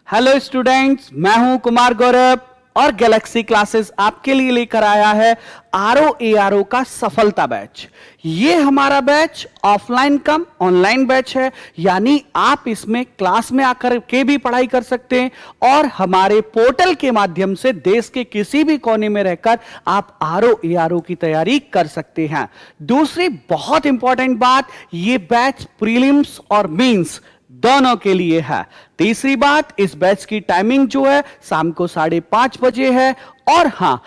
Hello students, मैं हूं कुमार गौरव और गैलेक्सी क्लासेस आपके लिए लेकर आया है RO का सफलता बैच। ये हमारा बैच ऑफलाइन कम ऑनलाइन बैच है, यानी आप इसमें क्लास में आकर के भी पढ़ाई कर सकते हैं और हमारे पोर्टल के माध्यम से देश के किसी भी कोने में रहकर आप RO की तैयारी कर सकते हैं। दूसरी बहुत इंपॉर्टेंट बात, ये बैच प्रीलिम्स और मेंस दोनों के लिए है। तीसरी बात, इस बैच की टाइमिंग जो है शाम को 5:30 बजे है और हाँ,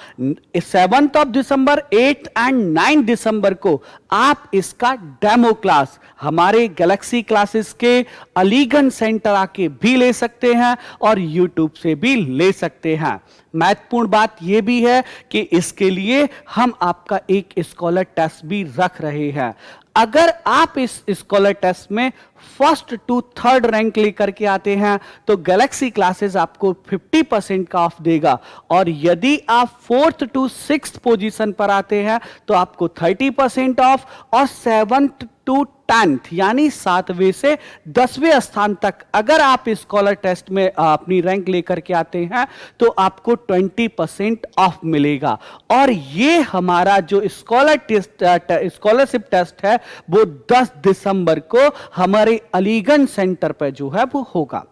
7 दिसंबर 8 एंड 9 दिसंबर को आप इसका डेमो क्लास हमारे गैलेक्सी क्लासेस के अलीगंज सेंटर आके भी ले सकते हैं और यूट्यूब से भी ले सकते हैं। महत्वपूर्ण बात यह भी है कि इसके लिए हम आपका एक स्कॉलर टेस्ट भी रख रहे हैं। अगर आप इस स्कॉलर टेस्ट में फर्स्ट टू थर्ड रैंक लेकर के आते हैं तो गैलेक्सी क्लासेस आपको 50% का ऑफ देगा, और यदि आप फोर्थ टू सिक्स्थ पोजीशन पर आते हैं तो आपको 30% ऑफ, और 7th टू 10th यानी 7वें से 10वें स्थान तक अगर आप स्कॉलर टेस्ट में अपनी रैंक लेकर के आते हैं तो आपको 20% ऑफ मिलेगा। और ये हमारा जो स्कॉलरशिप टेस्ट है वो 10 दिसंबर को हमारे अलीगंज सेंटर पर जो है वो होगा।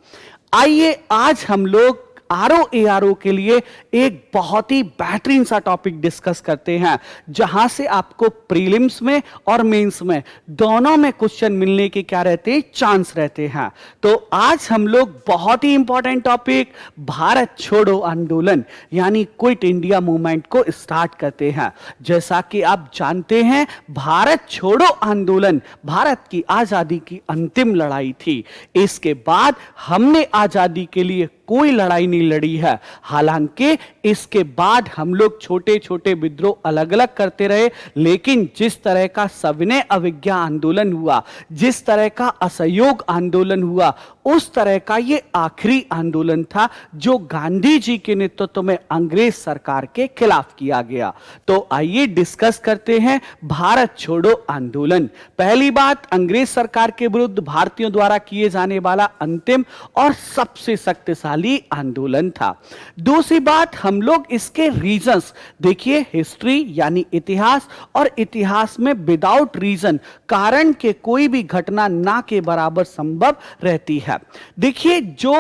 आइए आज हम लोग RO के लिए एक बहुत ही बेहतरीन सा टॉपिक डिस्कस करते हैं, जहां से आपको प्रीलिम्स में और मेंस में दोनों में क्वेश्चन मिलने के क्या रहते हैं, चांस रहते हैं। तो आज हम लोग बहुत ही इंपॉर्टेंट टॉपिक भारत छोड़ो आंदोलन यानी क्विट इंडिया मूवमेंट को स्टार्ट करते हैं। जैसा कि आप जानते हैं, भारत छोड़ो आंदोलन भारत की आजादी की अंतिम लड़ाई थी। इसके बाद हमने आजादी के लिए कोई लड़ाई नहीं लड़ी है। हालांकि इसके बाद हम लोग छोटे छोटे विद्रोह अलग अलग करते रहे, लेकिन जिस तरह का सविनय अवज्ञा आंदोलन हुआ, जिस तरह का असहयोग आंदोलन हुआ, उस तरह का ये आखिरी आंदोलन था जो गांधी जी के नेतृत्व में अंग्रेज सरकार के खिलाफ किया गया। तो आइए डिस्कस करते हैं भारत छोड़ो आंदोलन। पहली बात, अंग्रेज सरकार के विरुद्ध भारतीयों द्वारा किए जाने वाला अंतिम और सबसे शक्तिशाली आंदोलन था। दूसरी बात, हम लोग इसके रीजंस देखिए, हिस्ट्री यानी इतिहास, और इतिहास में विदाउट रीजन कारण के कोई भी घटना ना के बराबर संभव रहती है। देखिए, जो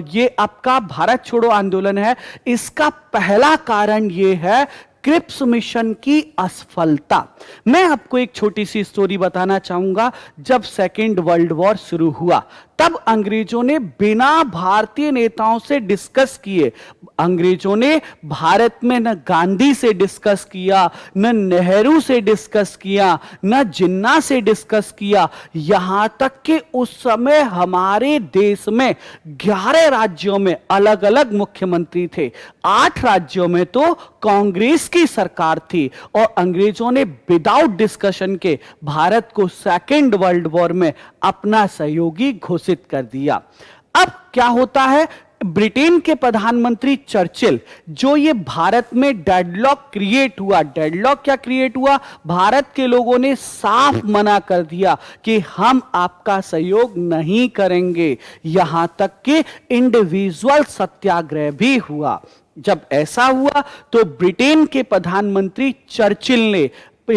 ये आपका भारत छोड़ो आंदोलन है, इसका पहला कारण ये है क्रिप्स मिशन की असफलता। मैं आपको एक छोटी सी स्टोरी बताना चाहूंगा। जब सेकेंड वर्ल्ड वॉर शुरू हुआ तब अंग्रेजों ने बिना भारतीय नेताओं से डिस्कस किए, अंग्रेजों ने भारत में न गांधी से डिस्कस किया, न नेहरू से डिस्कस किया, न जिन्ना से डिस्कस किया। यहां तक कि उस समय हमारे देश में 11 राज्यों में अलग अलग मुख्यमंत्री थे, 8 राज्यों में तो कांग्रेस की सरकार थी, और अंग्रेजों ने विदाउट डिस्कशन के भारत को सेकेंड वर्ल्ड वॉर में अपना सहयोगी घोषित कर दिया। अब क्या होता है, ब्रिटेन के प्रधानमंत्री चर्चिल, जो ये भारत में डेडलॉक क्रिएट हुआ, डेडलॉक क्या क्रिएट हुआ, भारत के लोगों ने साफ मना कर दिया कि हम आपका सहयोग नहीं करेंगे। यहां तक कि इंडिविजुअल सत्याग्रह भी हुआ। जब ऐसा हुआ तो ब्रिटेन के प्रधानमंत्री चर्चिल ने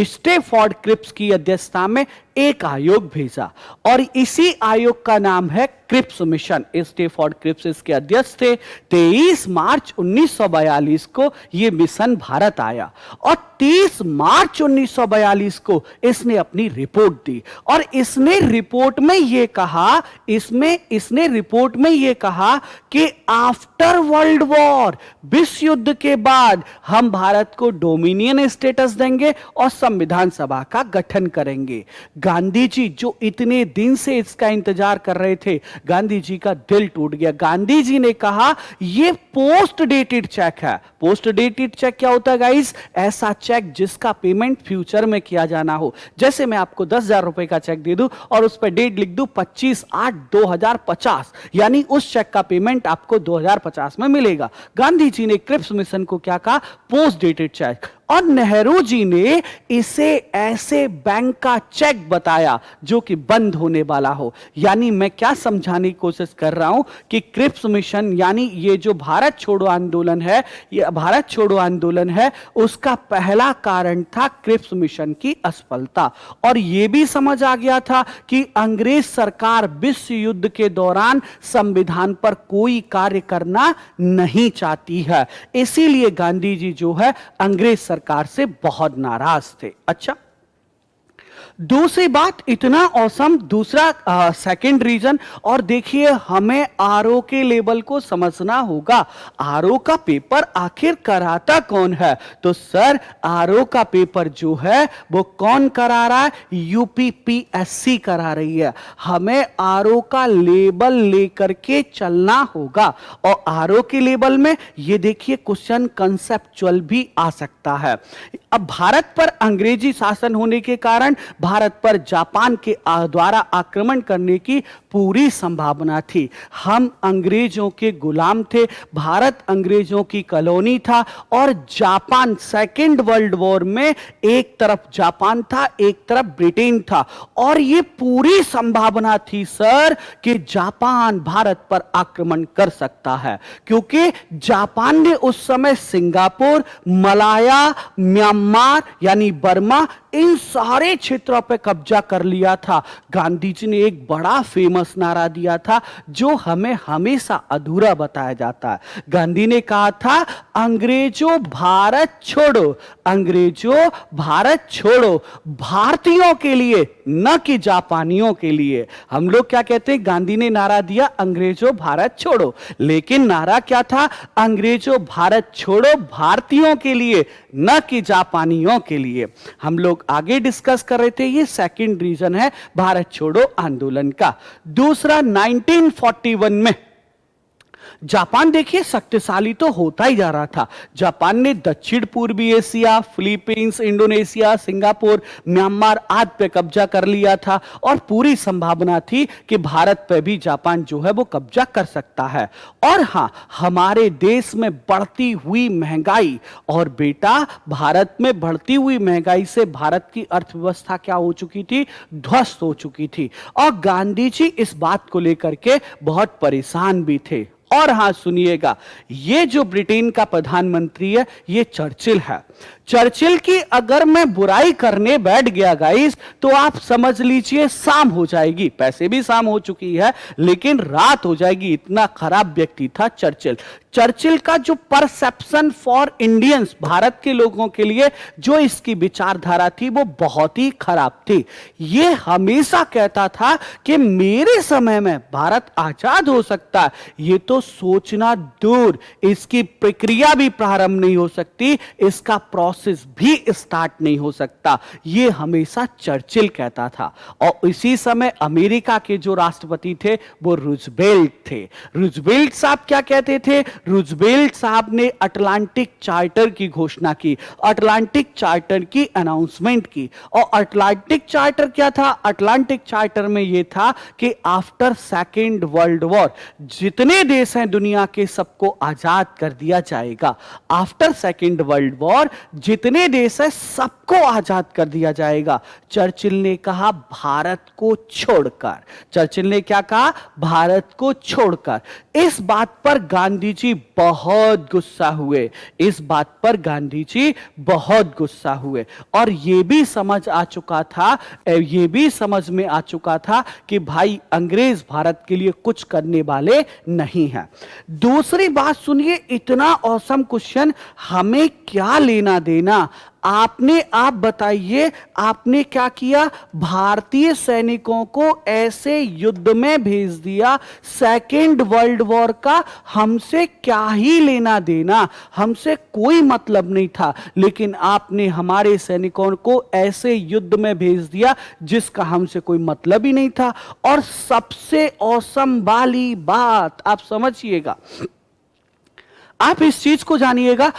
स्टेफोर्ड क्रिप्स की अध्यक्षता में एक आयोग भेजा, और इसी आयोग का नाम है क्रिप्स मिशन। स्टेफोर्ड क्रिप्स इसके अध्यक्ष थे। 23 मार्च 1942 को यह मिशन भारत आया, और 30 मार्च 1942 को इसने अपनी रिपोर्ट दी, और इसने रिपोर्ट में यह कहा, इसने रिपोर्ट में यह कहा कि आफ्टर वर्ल्ड वॉर, विश्व युद्ध के बाद, हम भारत को डोमिनियन स्टेटस देंगे और संविधान सभा का गठन करेंगे। गांधी जी जो इतने दिन से इसका इंतजार कर रहे थे, गांधी जी का दिल टूट गया। गांधी जी ने कहा यह पोस्ट डेटेड चेक है। पोस्ट डेटेड चेक क्या होता है गाइस? ऐसा चेक जिसका पेमेंट फ्यूचर में किया जाना हो। जैसे मैं आपको 10,000 रुपए का चेक दे दूं और उस पर डेट लिख दूं 25/8/2050, यानी उस चेक का पेमेंट आपको 2050 में मिलेगा। गांधी जी ने क्रिप्स मिशन को क्या कहा? Post dated cheque. और नेहरू जी ने इसे ऐसे बैंक का चेक बताया जो कि बंद होने वाला हो। यानी मैं क्या समझाने की कोशिश कर रहा हूं कि क्रिप्स मिशन यानी ये जो भारत छोड़ो आंदोलन है, ये भारत छोड़ो आंदोलन है, उसका पहला कारण था क्रिप्स मिशन की असफलता। और यह भी समझ आ गया था कि अंग्रेज सरकार विश्व युद्ध के दौरान संविधान पर कोई कार्य करना नहीं चाहती है। इसीलिए गांधी जी जो है अंग्रेज सरकार से बहुत नाराज थे। अच्छा, दूसरी बात, इतना औसम दूसरा सेकंड रीजन, और देखिए हमें आरओ के लेवल को समझना होगा। आरओ का पेपर आखिर कराता कौन है? तो सर आरओ का पेपर जो है वो कौन करा रहा है? यूपीपीएससी करा रही है। हमें आरओ का लेवल लेकर के चलना होगा। और आरओ के लेवल में ये देखिए क्वेश्चन कंसेप्चुअल भी आ सकता है। अब भारत पर अंग्रेजी शासन होने के कारण भारत पर जापान के द्वारा आक्रमण करने की पूरी संभावना थी। हम अंग्रेजों के गुलाम थे, भारत अंग्रेजों की कॉलोनी था, और जापान सेकेंड वर्ल्ड वॉर में एक तरफ जापान था, एक तरफ ब्रिटेन था, और यह पूरी संभावना थी सर कि जापान भारत पर आक्रमण कर सकता है, क्योंकि जापान ने उस समय सिंगापुर, मलाया, म्यांमार यानी बर्मा, इन सारे क्षेत्रों पर कब्जा कर लिया था। गांधी जी ने एक बड़ा फेमस नारा दिया था जो हमें हमेशा अधूरा बताया जाता है। गांधी ने कहा था, अंग्रेजों भारत छोड़ो, अंग्रेजों भारत छोड़ो, भारतीयों के लिए न कि जापानियों के लिए। हम लोग क्या कहते हैं? गांधी ने नारा दिया अंग्रेजों भारत छोड़ो, लेकिन नारा क्या था? अंग्रेजों भारत छोड़ो, भारतीयों के लिए न कि जापानियों के लिए। हम लोग आगे डिस्कस कर रहे थे, ये सेकंड रीजन है भारत छोड़ो आंदोलन का। दूसरा, 1941 में जापान देखिए शक्तिशाली तो होता ही जा रहा था। जापान ने दक्षिण पूर्वी Asia, Philippines, Indonesia, Singapore, Myanmar आदि पे कब्जा कर लिया था, और पूरी संभावना थी कि भारत पे भी जापान जो है वो कब्जा कर सकता है। और हां, हमारे देश में बढ़ती हुई महंगाई, और बेटा भारत में बढ़ती हुई महंगाई से भारत की अर्थव्यवस्था क्या हो चुकी थी? ध्वस्त हो चुकी थी। और गांधी जी इस बात को लेकर के बहुत परेशान भी थे। और हां सुनिएगा, ये जो ब्रिटेन का प्रधानमंत्री है ये चर्चिल है। चर्चिल की अगर मैं बुराई करने बैठ गया गाइस, तो आप समझ लीजिए शाम हो जाएगी। पैसे भी शाम हो चुकी है, लेकिन रात हो जाएगी, इतना खराब व्यक्ति था चर्चिल। चर्चिल का जो परसेप्शन फॉर इंडियंस, भारत के लोगों के लिए जो इसकी विचारधारा थी वो बहुत ही खराब थी। ये हमेशा कहता था कि मेरे समय में भारत आजाद हो सकता है। ये तो सोचना दूर, इसकी प्रक्रिया भी प्रारंभ नहीं हो सकती, इसका प्रोसेस भी स्टार्ट नहीं हो सकता। ये हमेशा चर्चिल कहता था। और इसी समय अमेरिका के जो राष्ट्रपति थे वो रूजवेल्ट थे। रूजवेल्ट साहब क्या कहते थे? रूजवेल्ट साहब ने अटलांटिक चार्टर की घोषणा की, अटलांटिक चार्टर की अनाउंसमेंट की। और अटलांटिक चार्टर क्या था? अटलांटिक चार्टर में यह था कि आफ्टर सेकेंड वर्ल्ड वॉर जितने देश हैं दुनिया के सबको आजाद कर दिया जाएगा। आफ्टर सेकेंड वर्ल्ड वॉर जितने देश हैं सबको आजाद कर दिया जाएगा। चर्चिल ने कहा भारत को छोड़कर। चर्चिल ने क्या कहा? भारत को छोड़कर। इस बात पर गांधी जी बहुत गुस्सा हुए, इस बात पर गांधी जी बहुत गुस्सा हुए। और यह भी समझ आ चुका था, यह भी समझ में आ चुका था कि भाई अंग्रेज भारत के लिए कुछ करने वाले नहीं हैं। दूसरी बात सुनिए, इतना औसम क्वेश्चन, हमें क्या लेना देना? आपने, आप बताइए, आपने क्या किया? भारतीय सैनिकों को ऐसे युद्ध में भेज दिया सेकेंड वर्ल्ड वॉर का। हमसे क्या ही लेना देना, हमसे कोई मतलब नहीं था, लेकिन आपने हमारे सैनिकों को ऐसे युद्ध में भेज दिया जिसका हमसे कोई मतलब ही नहीं था। और सबसे औसम वाली बात आप समझिएगा, आप इस चीज को जानिएगा,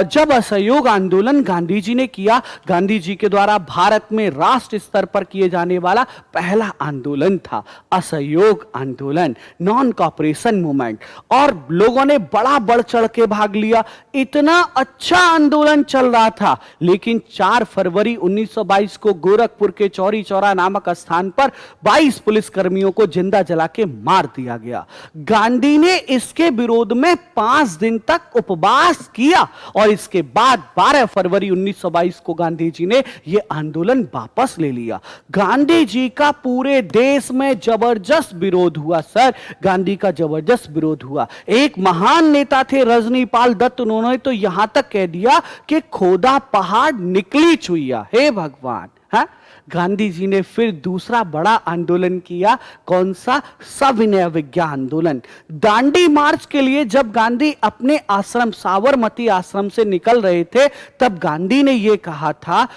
जब असहयोग आंदोलन गांधी जी ने किया, गांधी जी के द्वारा भारत में राष्ट्र स्तर पर किए जाने वाला पहला आंदोलन था असहयोग आंदोलन, नॉन कॉपरेशन मूवमेंट, और लोगों ने बड़ा बढ़ चढ़ के भाग लिया। इतना अच्छा आंदोलन चल रहा था, लेकिन 4 फरवरी 1922 को गोरखपुर के चौरी चौरा नामक स्थान पर 22 पुलिसकर्मियों को जिंदा जला के मार दिया गया। गांधी ने इसके विरोध में 5 दिन तक उपवास किया और इसके बाद 12 फरवरी 1922 को गांधी जी ने यह आंदोलन वापस ले लिया। गांधी जी का पूरे देश में जबरदस्त विरोध हुआ सर, गांधी का जबरदस्त विरोध हुआ। एक महान नेता थे रजनीपाल दत्त, उन्होंने तो यहां तक कह दिया कि खोदा पहाड़ निकली चुईया, हे भगवान। है गांधी जी ने फिर दूसरा बड़ा आंदोलन किया, कौन सा? सविनय अवज्ञा आंदोलन। दांडी मार्च के लिए जब गांधी अपने आश्रम साबरमती आश्रम से निकल रहे थे, तब गांधी ने यह कहा था,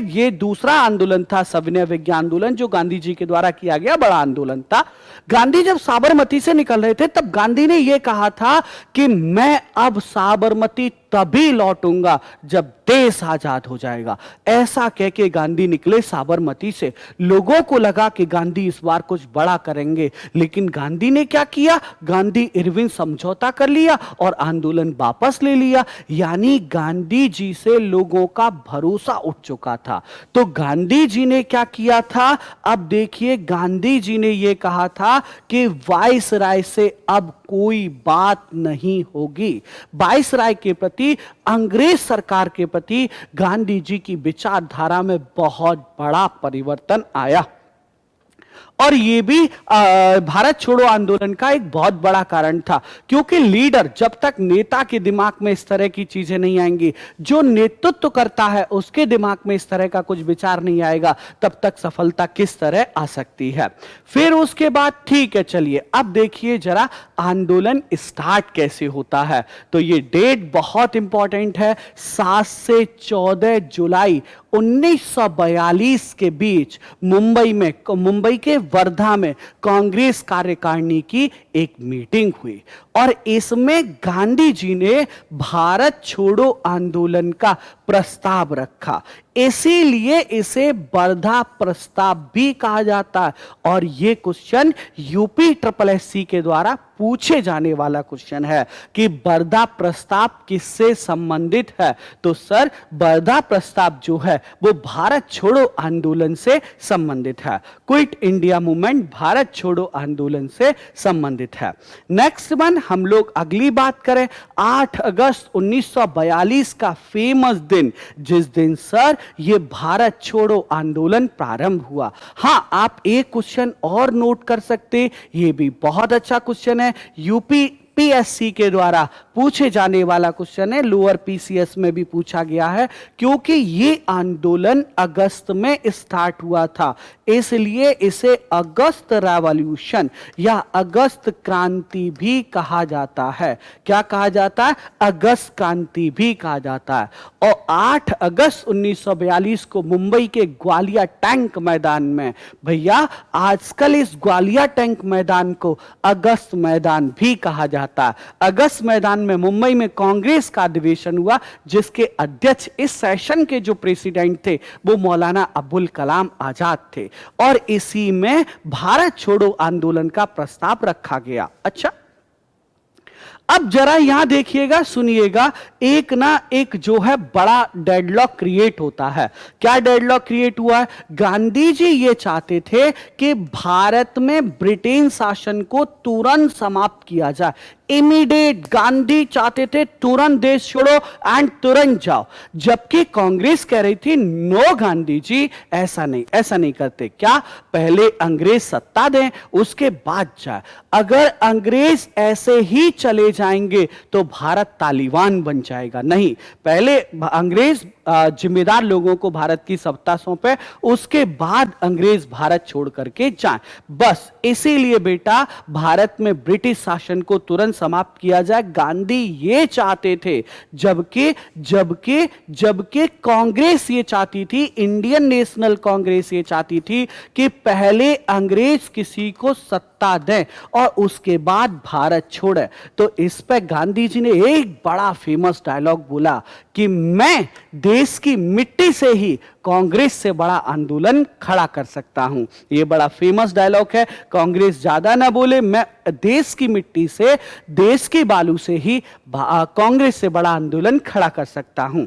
ये दूसरा आंदोलन था सविनय अवज्ञा आंदोलन, जो गांधी जी के द्वारा किया गया बड़ा आंदोलन था। गांधी जब साबरमती से निकल रहे थे, तब गांधी ने यह कहा था कि मैं अब साबरमती तभी लौटूंगा जब देश आजाद हो जाएगा। ऐसा कह के गांधी निकले साबरमती से। लोगों को लगा कि गांधी इस बार कुछ बड़ा करेंगे, लेकिन गांधी ने क्या किया? गांधी इरविन समझौता कर लिया और आंदोलन वापस ले लिया। यानी गांधी जी से लोगों का भरोसा उठ चुका था। तो गांधी जी ने क्या किया था? अब देखिए, गांधी जी ने यह कहा था कि वायसराय से अब कोई बात नहीं होगी। वायसराय के प्रति, अंग्रेज सरकार के प्रति गांधी जी की विचारधारा में बहुत बड़ा परिवर्तन आया। और यह भी भारत छोड़ो आंदोलन का एक बहुत बड़ा कारण था, क्योंकि लीडर, जब तक नेता के दिमाग में इस तरह की चीजें नहीं आएंगी, जो नेतृत्व करता है उसके दिमाग में इस तरह का कुछ विचार नहीं आएगा, तब तक सफलता किस तरह आ सकती है। फिर उसके बाद ठीक है, चलिए अब देखिए जरा आंदोलन स्टार्ट कैसे होता है। तो ये डेट बहुत इंपॉर्टेंट है, 7 से 14 जुलाई 1942 के बीच मुंबई के वर्धा में कांग्रेस कार्यकारिणी की एक मीटिंग हुई और इसमें गांधी जी ने भारत छोड़ो आंदोलन का प्रस्ताव रखा। इसीलिए इसे वर्धा प्रस्ताव भी कहा जाता है। और यह क्वेश्चन यूपी SSSC के द्वारा पूछे जाने वाला क्वेश्चन है कि वर्धा प्रस्ताव किससे संबंधित है। तो सर, वर्धा प्रस्ताव जो है वो भारत छोड़ो आंदोलन से संबंधित है। क्विट इंडिया मूवमेंट भारत छोड़ो आंदोलन से संबंधित है। नेक्स्ट वन हम लोग अगली बात करें, 8 अगस्त 1942 का फेमस दिन, जिस दिन सर ये भारत छोड़ो आंदोलन प्रारंभ हुआ। हां, आप एक क्वेश्चन और नोट कर सकते, ये भी बहुत अच्छा क्वेश्चन है, यूपीएससी के द्वारा पूछे जाने वाला क्वेश्चन है, लोअर पीसीएस में भी पूछा गया है, क्योंकि ये आंदोलन अगस्त में स्टार्ट हुआ था, इसलिए इसे अगस्त रेवोल्यूशन या अगस्त क्रांति भी कहा जाता है। क्या कहा जाता है? अगस्त क्रांति भी कहा जाता है। और 8 अगस्त 1942 को मुंबई के ग्वालिया टैंक मैदान में, भैया आजकल इस ग्वालिया टैंक मैदान को अगस्त मैदान भी कहा जाता है। अगस्त मैदान में मुंबई में कांग्रेस का अधिवेशन हुआ, जिसके अध्यक्ष इस सेशन के जो प्रेसिडेंट थे वो मौलाना अबुल कलाम आजाद थे, और इसी में भारत छोड़ो आंदोलन का प्रस्ताव रखा गया। अच्छा, अब जरा यहां देखिएगा, सुनिएगा, एक ना एक जो है बड़ा डेडलॉक क्रिएट होता है। क्या डेडलॉक क्रिएट हुआ है? गांधी जी ये चाहते थे कि भारत में ब्रिटेन शासन को तुरंत समाप्त किया जाए, इमीडिएट। गांधी चाहते थे तुरंत देश छोड़ो एंड तुरंत जाओ, जबकि कांग्रेस कह रही थी नो गांधी जी, ऐसा नहीं करते। क्या? पहले अंग्रेज सत्ता दें, उसके बाद जाए। अगर अंग्रेज ऐसे ही चले जाएंगे तो भारत तालिबान बन जाएगा। नहीं, पहले अंग्रेज जिम्मेदार लोगों को भारत की सत्ता सौंपे, उसके बाद अंग्रेज भारत छोड़ करके जाएं। बस इसीलिए बेटा भारत में ब्रिटिश शासन को तुरंत समाप्त किया जाए। गांधी ये चाहते थे, जबकि जबकि जबकि कांग्रेस ये चाहती थी, इंडियन नेशनल कांग्रेस ये चाहती थी कि पहले अंग्रेज किसी को सत्ता दें और उसके बाद भारत छोड़े। तो इस पे गांधी जी ने एक बड़ा फेमस डायलॉग बोला कि मैं देश की मिट्टी से ही कांग्रेस से बड़ा आंदोलन खड़ा कर सकता हूं। यह बड़ा फेमस डायलॉग है। कांग्रेस ज्यादा ना बोले, मैं देश की मिट्टी से, देश के बालू से ही कांग्रेस से बड़ा आंदोलन खड़ा कर सकता हूं।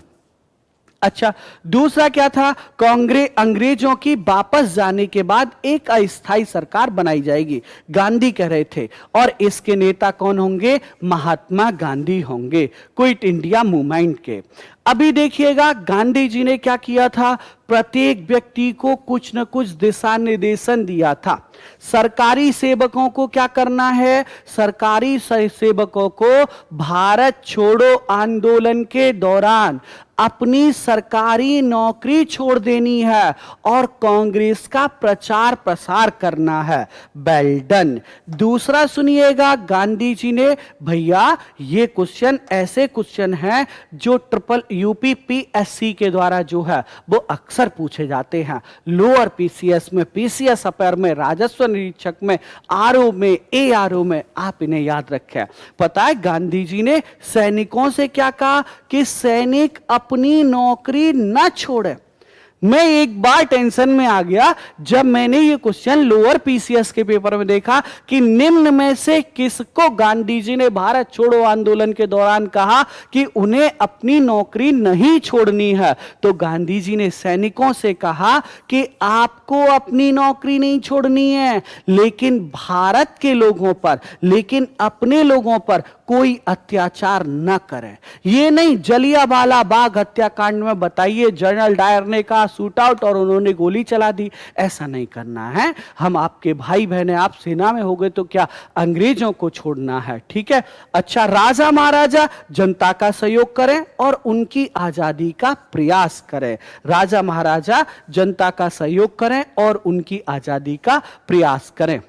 अच्छा, दूसरा क्या था? कांग्रेस अंग्रेजों की वापस जाने के बाद एक अस्थायी सरकार बनाई जाएगी, गांधी कह रहे थे। और इसके नेता कौन होंगे? महात्मा गांधी होंगे, क्विट इंडिया मूवमेंट के। अभी देखिएगा गांधी जी ने क्या किया था, प्रत्येक व्यक्ति को कुछ न कुछ दिशा निर्देशन दिया था। सरकारी सेवकों को क्या करना है? सरकारी सेवकों को भारत छोड़ो आंदोलन के दौरान अपनी सरकारी नौकरी छोड़ देनी है और कांग्रेस का प्रचार प्रसार करना है। Well done. दूसरा सुनिएगा, गांधी जी ने, भैया ये क्वेश्चन ऐसे क्वेश्चन हैं जो ट्रिपल यूपी पीएससी के द्वारा जो है वो अक्सर पूछे जाते हैं। लोअर पीसीएस में, पीसीएस अपर में, राजस्व निरीक्षक में, आरओ में, एआरओ में, आप इन्हें याद रखें। पता है गांधी जी ने सैनिकों से क्या कहा कि सैनिक अपनी नौकरी न छोड़े। मैं एक बार टेंशन में आ गया जब मैंने ये क्वेश्चन लोअर पीसीएस के पेपर में देखा कि निम्न में से किसको गांधी जी ने भारत छोड़ो आंदोलन के दौरान कहा कि उन्हें अपनी नौकरी नहीं छोड़नी है। तो गांधी जी ने सैनिकों से कहा कि आपको अपनी नौकरी नहीं छोड़नी है, लेकिन भारत के लोगों पर, लेकिन अपने लोगों पर कोई अत्याचार न करें। ये नहीं जलियांवाला बाग हत्याकांड में बताइए जनरल डायर ने कहा शूट आउट और उन्होंने गोली चला दी, ऐसा नहीं करना है। हम आपके भाई बहन हैं, आप सेना में हो गए तो क्या अंग्रेजों को छोड़ना है? ठीक है। अच्छा, राजा महाराजा जनता का सहयोग करें और उनकी आजादी का प्रयास करें। राजा महाराजा जनता का सहयोग करें और उनकी आजादी का प्रयास करें।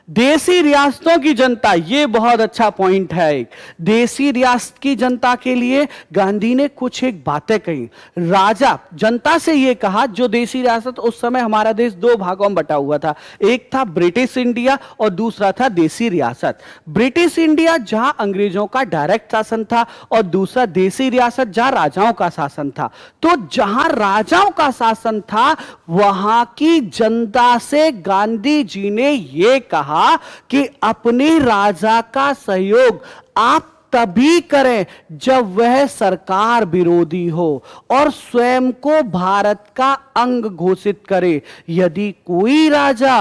देसी रियासतों की जनता, ये बहुत अच्छा पॉइंट है। एक देसी रियासत की जनता के लिए गांधी ने कुछ एक बातें कही। राजा जनता से ये कहा, जो देसी रियासत, उस समय हमारा देश दो भागों में बटा हुआ था, एक था ब्रिटिश इंडिया और दूसरा था देसी रियासत। ब्रिटिश इंडिया जहां अंग्रेजों का डायरेक्ट शासन था और दूसरा देसी रियासत जहां राजाओं का शासन था। तो जहां राजाओं का शासन था वहां की जनता से गांधी जी ने यह कहा कि अपने राजा का सहयोग आप तभी करें जब वह सरकार विरोधी हो और स्वयं को भारत का अंग घोषित करे। यदि कोई राजा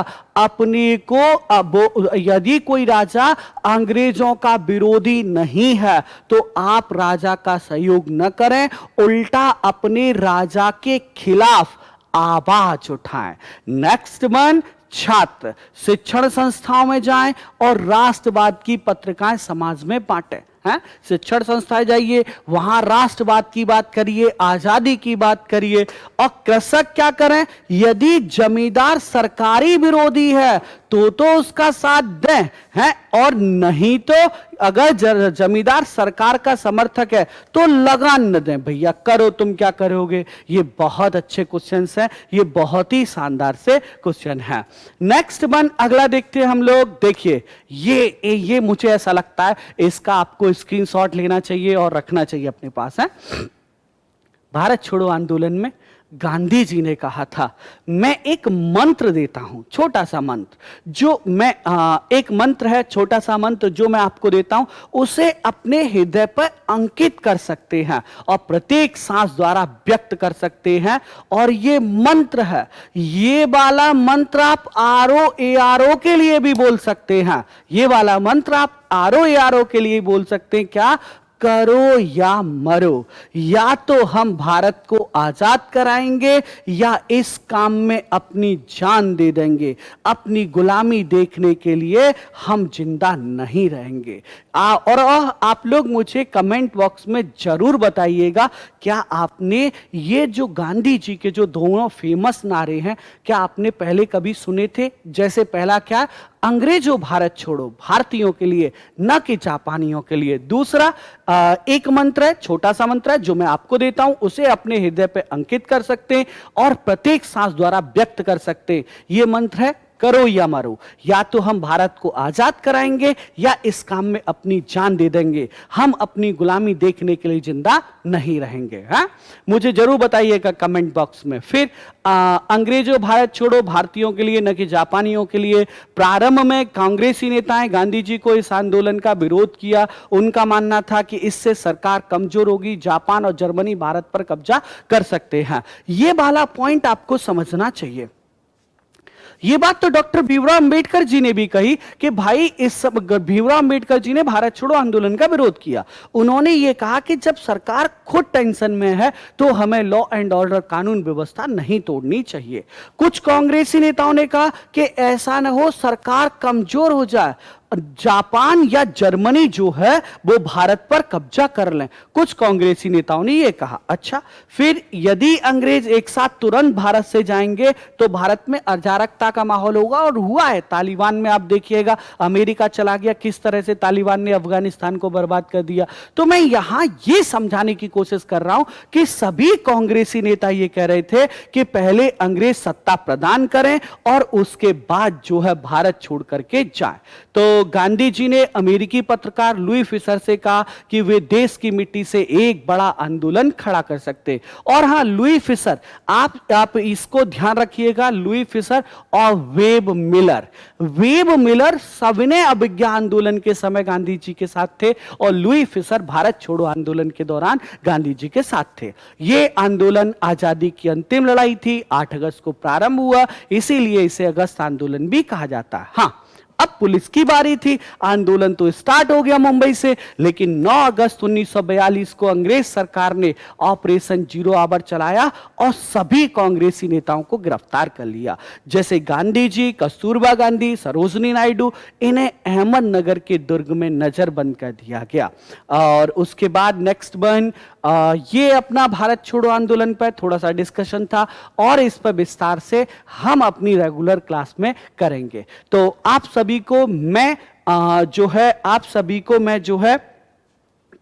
यदि कोई राजा अंग्रेजों का विरोधी नहीं है तो आप राजा का सहयोग न करें, उल्टा अपने राजा के खिलाफ आवाज उठाएं। नेक्स्ट वन, छात्र शिक्षण संस्थाओं में जाएं और राष्ट्रवाद की पत्रिकाएं समाज में बांटें। शिक्षण संस्थाएं जाइए, वहां राष्ट्रवाद की बात करिए, आजादी की बात करिए। और कृषक क्या करें? यदि जमींदार सरकारी विरोधी है तो उसका साथ दें, हैं, और नहीं तो अगर जमींदार सरकार का समर्थक है तो लगान न दें। भैया करो, तुम क्या करोगे? ये बहुत अच्छे क्वेश्चंस हैं, ये बहुत ही शानदार से क्वेश्चन है। नेक्स्ट वन, अगला देखते हैं हम लोग। देखिए ये मुझे ऐसा लगता है इसका आपको स्क्रीनशॉट लेना चाहिए और रखना चाहिए अपने पास है। भारत छोड़ो आंदोलन में गांधी जी ने कहा था, मैं एक मंत्र देता हूं, छोटा सा मंत्र, जो मैं एक मंत्र है, छोटा सा मंत्र जो मैं आपको देता हूं, उसे अपने हृदय पर अंकित कर सकते हैं और प्रत्येक सांस द्वारा व्यक्त कर सकते हैं। और ये मंत्र है, ये वाला मंत्र आप आरओ एआरओ के लिए भी बोल सकते हैं। ये वाला मंत्र आप आरओ एआरओ के लिए बोल सकते हैं। क्या? करो या मरो, या तो हम भारत को आजाद कराएंगे या इस काम में अपनी जान दे देंगे। अपनी गुलामी देखने के लिए हम जिंदा नहीं रहेंगे। और आप लोग मुझे कमेंट बॉक्स में जरूर बताइएगा, क्या आपने ये जो गांधी जी के जो दोनों फेमस नारे हैं, क्या आपने पहले कभी सुने थे? जैसे पहला क्या, अंग्रेजों भारत छोड़ो, भारतीयों के लिए न कि जापानियों के लिए। दूसरा एक मंत्र है, छोटा सा मंत्र है जो मैं आपको देता हूं, उसे अपने हृदय पे अंकित कर सकते हैं और प्रत्येक सांस द्वारा व्यक्त कर सकते हैं। यह मंत्र है, करो या मरो, या तो हम भारत को आजाद कराएंगे या इस काम में अपनी जान दे देंगे। हम अपनी गुलामी देखने के लिए जिंदा नहीं रहेंगे। हाँ, मुझे जरूर बताइएगा कमेंट बॉक्स में। फिर अंग्रेजों भारत छोड़ो, भारतीयों के लिए न कि जापानियों के लिए। प्रारंभ में कांग्रेसी नेताएं गांधी जी को इस आंदोलन का विरोध किया। उनका मानना था कि इससे सरकार कमजोर होगी, जापान और जर्मनी भारत पर कब्जा कर सकते हैं। यह वाला पॉइंट आपको समझना चाहिए। ये बात तो डॉक्टर भीमराव अंबेडकर जी ने भी कही कि भाई इस भीमराव अंबेडकर जी ने भारत छोड़ो आंदोलन का विरोध किया। उन्होंने ये कहा कि जब सरकार खुद टेंशन में है तो हमें लॉ एंड ऑर्डर, कानून व्यवस्था नहीं तोड़नी चाहिए। कुछ कांग्रेसी नेताओं ने कहा कि ऐसा न हो सरकार कमजोर हो जाए, जापान या जर्मनी जो है वो भारत पर कब्जा कर लें। कुछ कांग्रेसी नेताओं ने यह कहा। अच्छा, फिर यदि अंग्रेज एक साथ तुरंत भारत से जाएंगे तो भारत में अराजकता का माहौल होगा, और हुआ है। तालिबान में आप देखिएगा, अमेरिका चला गया, किस तरह से तालिबान ने अफगानिस्तान को बर्बाद कर दिया। तो मैं यहां यह समझाने की कोशिश कर रहा हूं कि सभी कांग्रेसी नेता यह कह रहे थे कि पहले अंग्रेज सत्ता प्रदान करें और उसके बाद जो है भारत छोड़ करके जाए। तो गांधी जी ने अमेरिकी पत्रकार लुई फिशर से कहा कि वे देश की मिट्टी से एक बड़ा आंदोलन खड़ा कर सकते। और हां, लुई फिशर, आप इसको ध्यान रखिएगा, लुई फिशर और वेब मिलर सविनय अवज्ञा आंदोलन के समय गांधी जी के साथ थे, और लुई फिशर भारत छोड़ो आंदोलन के दौरान गांधी जी के साथ थे। यह आंदोलन आजादी की अंतिम लड़ाई थी। 8 अगस्त को प्रारंभ हुआ, इसीलिए इसे अगस्त आंदोलन भी कहा जाता है। हां, अब पुलिस की बारी थी। आंदोलन तो स्टार्ट हो गया मुंबई से, लेकिन 9 अगस्त 1942 को अंग्रेज सरकार ने ऑपरेशन जीरो आवर चलाया और सभी कांग्रेसी नेताओं को गिरफ्तार कर लिया। जैसे गांधी जी, कस्तूरबा गांधी, सरोजनी नायडू, इन्हें अहमदनगर के दुर्ग में नजरबंद कर दिया गया। और उसके बाद नेक्स्ट वन, ये अपना भारत छोड़ो आंदोलन पर थोड़ा सा डिस्कशन था, और इस पर विस्तार से हम अपनी रेगुलर क्लास में करेंगे। तो आप सभी को मैं जो है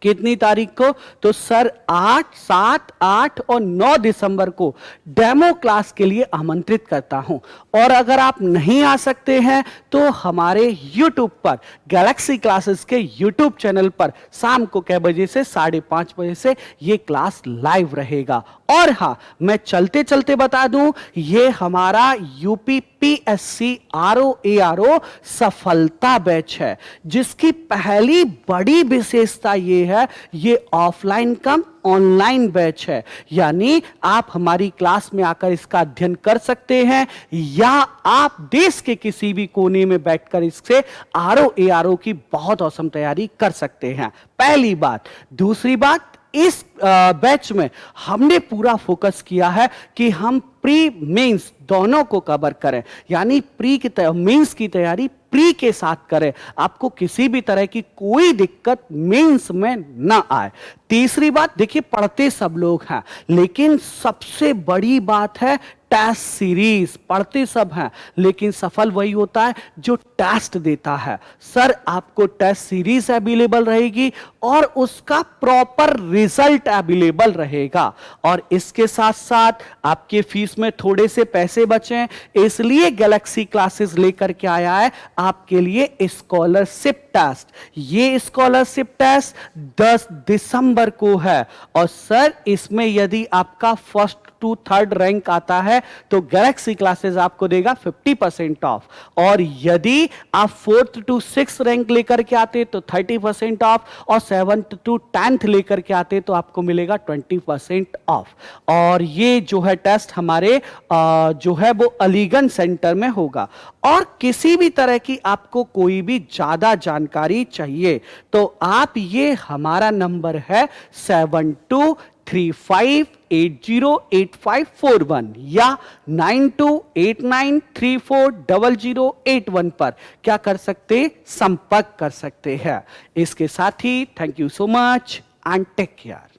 कितनी तारीख को, तो सर 8, 7, 8 और 9 दिसंबर को डेमो क्लास के लिए आमंत्रित करता हूं। और अगर आप नहीं आ सकते हैं तो हमारे YouTube पर, गैलेक्सी क्लासेस के YouTube चैनल पर शाम को कै बजे से 5:30 बजे से ये क्लास लाइव रहेगा। और हाँ, मैं चलते चलते बता दूं, ये हमारा यूपी PSC RO सफलता बैच है, जिसकी पहली बड़ी विशेषता ये है, ये ऑफलाइन कम ऑनलाइन बैच है। यानी आप हमारी क्लास में आकर इसका अध्ययन कर सकते हैं, या आप देश के किसी भी कोने में बैठकर इससे RO की बहुत औसम तैयारी कर सकते हैं। पहली बात। दूसरी बात, इस बैच में हमने पूरा फोकस किया है कि हम प्री मेंस दोनों को कवर करें, यानी मेंस की तैयारी प्री के साथ करें, आपको किसी भी तरह की कोई दिक्कत मेंस में ना आए। तीसरी बात, देखिए पढ़ते सब लोग हैं, लेकिन सबसे बड़ी बात है टेस्ट सीरीज। पढ़ते सब हैं, लेकिन सफल वही होता है जो टेस्ट देता है। सर, आपको टेस्ट सीरीज अवेलेबल रहेगी और उसका प्रॉपर रिजल्ट अवेलेबल रहेगा। और इसके साथ साथ आपके फीस में थोड़े से पैसे बचे, इसलिए गैलेक्सी क्लासेस लेकर के आया है आपके लिए स्कॉलरशिप टेस्ट। ये स्कॉलरशिप टेस्ट 10 दिसंबर को है। और सर, इसमें यदि आपका फर्स्ट टू थर्ड रैंक आता है तो गैलेक्सी क्लासेस आपको देगा 50% ऑफ, और यदि आप 4th to 6th रैंक लेकर के आते तो 30% ऑफ, और 7th to 10th लेकर के आते तो आपको मिलेगा 20% ऑफ। और ये जो है टेस्ट हमारे जो है वो अलीगंज सेंटर में होगा। और किसी भी तरह की आपको कोई भी ज्यादा जानकारी चाहिए तो आप ये हमारा नंबर है 7235808541 या 9289340081 पर क्या कर सकते, संपर्क कर सकते हैं। इसके साथ ही thank you so much and take care.